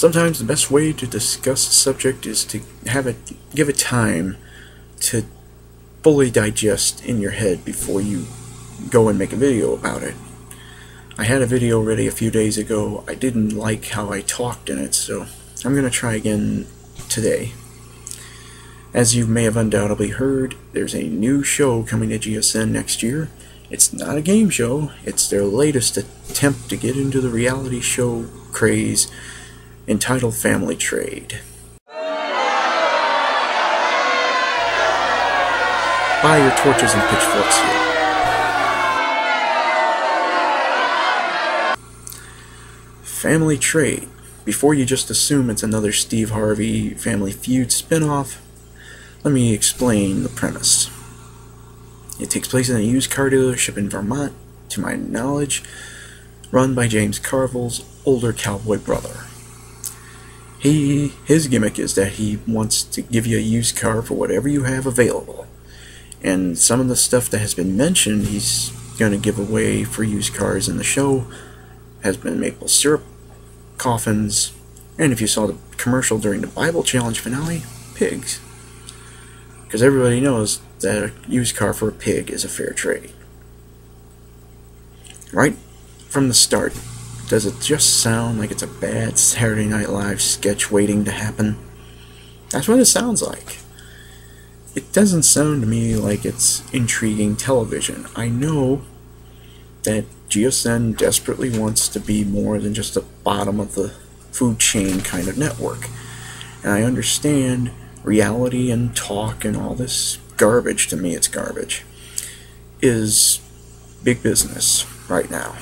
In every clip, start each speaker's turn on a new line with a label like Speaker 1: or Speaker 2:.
Speaker 1: Sometimes the best way to discuss a subject is to give it time to fully digest in your head before you go and make a video about it. I had a video ready a few days ago. I didn't like how I talked in it, so I'm going to try again today. As you may have undoubtedly heard, there's a new show coming to GSN next year. It's not a game show, it's their latest attempt to get into the reality show craze, entitled Family Trade. Buy your torches and pitchforks here. Family Trade. Before you just assume it's another Steve Harvey Family Feud spinoff, let me explain the premise. It takes place in a used car dealership in Vermont, to my knowledge, run by James Carville's older cowboy brother. His gimmick is that he wants to give you a used car for whatever you have available. And some of the stuff that has been mentioned he's going to give away for used cars in the show has been maple syrup, coffins, and if you saw the commercial during the Bible Challenge finale, pigs. Because everybody knows that a used car for a pig is a fair trade. Right from the start, does it just sound like it's a bad Saturday Night Live sketch waiting to happen? That's what it sounds like. It doesn't sound to me like it's intriguing television. I know that GSN desperately wants to be more than just a bottom of the food chain kind of network. And I understand reality and talk and all this garbage, to me it's garbage, is big business right now.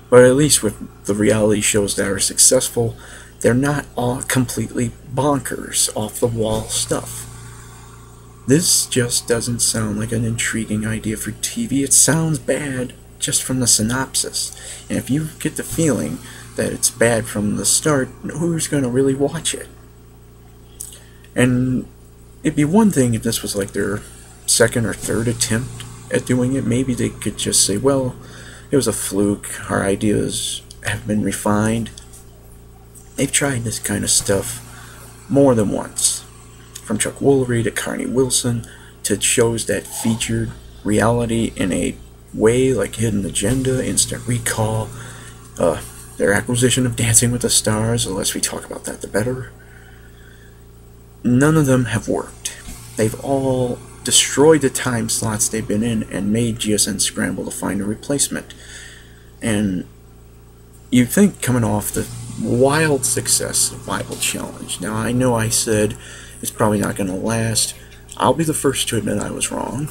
Speaker 1: But at least with the reality shows that are successful, they're not all completely bonkers, off-the-wall stuff. This just doesn't sound like an intriguing idea for TV. It sounds bad just from the synopsis. And if you get the feeling that it's bad from the start, who's going to really watch it? And it'd be one thing if this was like their second or third attempt at doing it. Maybe they could just say, well, it was a fluke, our ideas have been refined. They've tried this kind of stuff more than once. From Chuck Woolery to Carney Wilson to shows that featured reality in a way like Hidden Agenda, Instant Recall, their acquisition of Dancing with the Stars, the less we talk about that the better. None of them have worked. They've all destroyed the time slots they've been in and made GSN scramble to find a replacement. And you'd think, coming off the wild success of Bible Challenge, now I know I said it's probably not going to last. I'll be the first to admit I was wrong.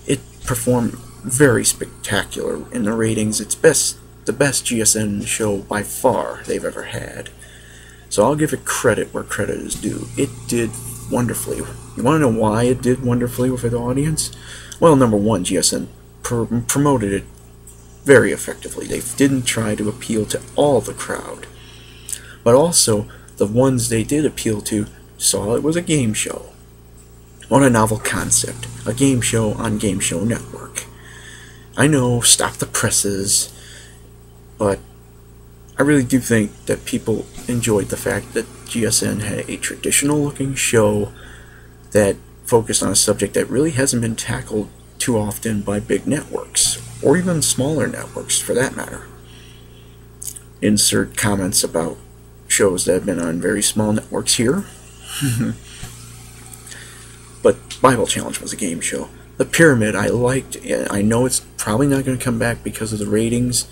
Speaker 1: It performed very spectacular in the ratings. It's the best GSN show by far they've ever had. So I'll give it credit where credit is due. It did wonderfully. You want to know why it did wonderfully with the audience? Well, number one, GSN promoted it very effectively. They didn't try to appeal to all the crowd. But also, the ones they did appeal to saw it was a game show. What a novel concept. A game show on Game Show Network. I know, stop the presses, but I really do think that people enjoyed the fact that GSN had a traditional-looking show that focused on a subject that really hasn't been tackled too often by big networks, or even smaller networks for that matter. Insert comments about shows that have been on very small networks here. But Bible Challenge was a game show. The Pyramid I liked. I know it's probably not going to come back because of the ratings.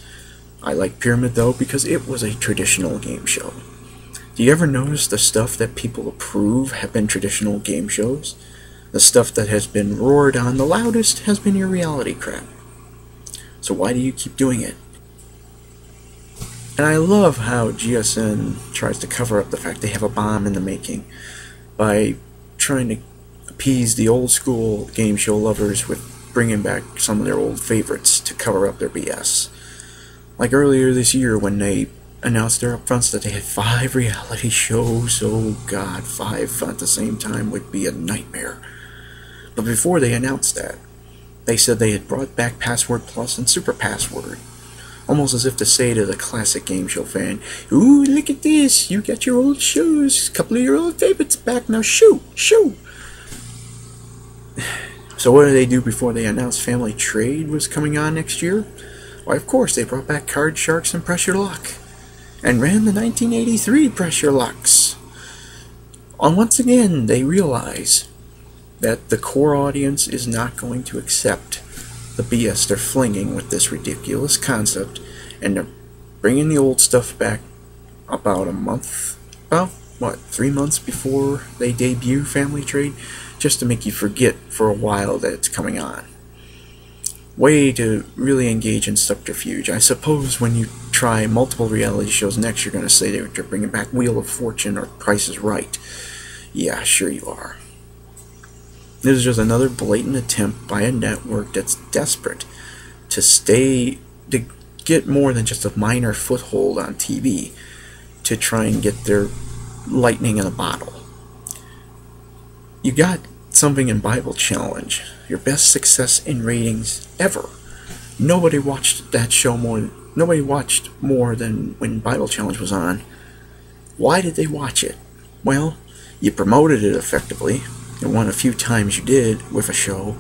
Speaker 1: I like Pyramid though because it was a traditional game show. Do you ever notice the stuff that people approve have been traditional game shows? The stuff that has been roared on the loudest has been your reality crap. So why do you keep doing it? And I love how GSN tries to cover up the fact they have a bomb in the making by trying to appease the old school game show lovers with bringing back some of their old favorites to cover up their BS. Like earlier this year when they announced their upfronts that they had 5 reality shows. Oh god, 5 at the same time would be a nightmare. But before they announced that, they said they had brought back Password Plus and Super Password. almost as if to say to the classic game show fan, "Ooh, look at this, you got your old shows, a couple of your old favorites back, now shoo, shoo." So what did they do before they announced Family Trade was coming on next year? Why, of course, they brought back Card Sharks and Pressure Luck, and ran the 1983 Pressure Lucks. And once again, they realize that the core audience is not going to accept the BS they're flinging with this ridiculous concept, and they're bringing the old stuff back about 3 months before they debut Family Trade, just to make you forget for a while that it's coming on. Way to really engage in subterfuge. I suppose when you try multiple reality shows next, you're going to say they're bringing back Wheel of Fortune or Price is Right. Yeah, sure you are. This is just another blatant attempt by a network that's desperate to get more than just a minor foothold on TV, to try and get their lightning in a bottle. You got something in Bible Challenge, your best success in ratings ever. Nobody watched that show nobody watched more than when Bible Challenge was on. Why did they watch it? Well, you promoted it effectively. It won a few times you did with a show,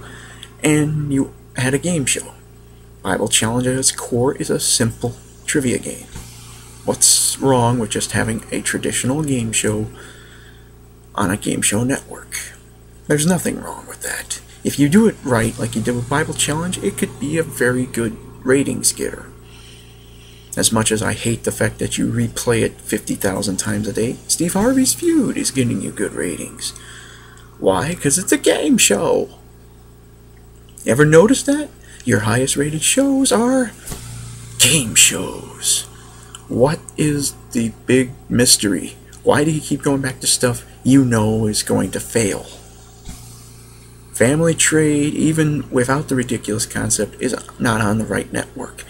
Speaker 1: and you had a game show. Bible Challenge at its core is a simple trivia game. What's wrong with just having a traditional game show on a game show network? There's nothing wrong with that. If you do it right, like you did with Bible Challenge, it could be a very good ratings getter. As much as I hate the fact that you replay it 50,000 times a day, Steve Harvey's Feud is getting you good ratings. Why? Because it's a game show. Ever notice that? Your highest rated shows are game shows. What is the big mystery? Why do you keep going back to stuff you know is going to fail? Family Trade, even without the ridiculous concept, is not on the right network.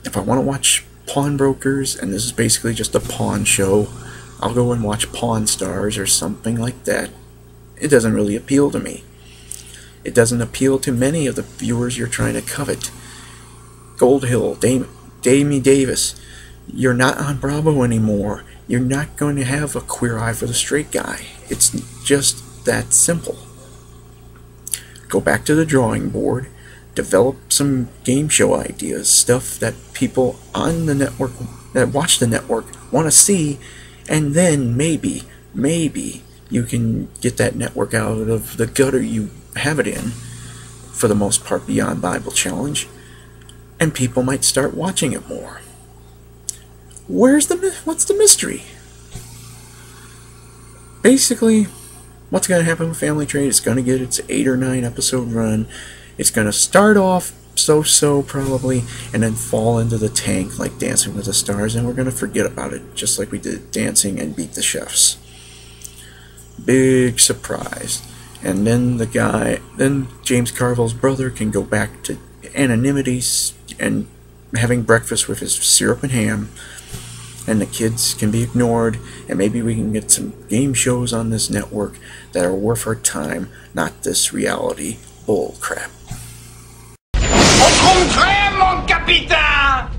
Speaker 1: If I want to watch Pawnbrokers, and this is basically just a pawn show, I'll go and watch Pawn Stars or something like that. It doesn't really appeal to me. It doesn't appeal to many of the viewers you're trying to covet. Gold Hill, Damie Davis, you're not on Bravo anymore. You're not going to have a queer eye for the straight guy. It's just that simple. Go back to the drawing board, develop some game show ideas, stuff that people on the network, that watch the network, want to see, and then maybe you can get that network out of the gutter you have it in, for the most part beyond Bible Challenge, and people might start watching it more. What's the mystery? Basically, what's going to happen with Family Trade? It's going to get its 8 or 9 episode run. It's going to start off so-so probably, and then fall into the tank like Dancing with the Stars, and we're going to forget about it, just like we did Dancing and Beat the Chefs. Big surprise. And then James Carville's brother can go back to anonymity and having breakfast with his syrup and ham, and the kids can be ignored, and maybe we can get some game shows on this network that are worth our time, not this reality bull crap.
Speaker 2: Au contraire, mon capitaine!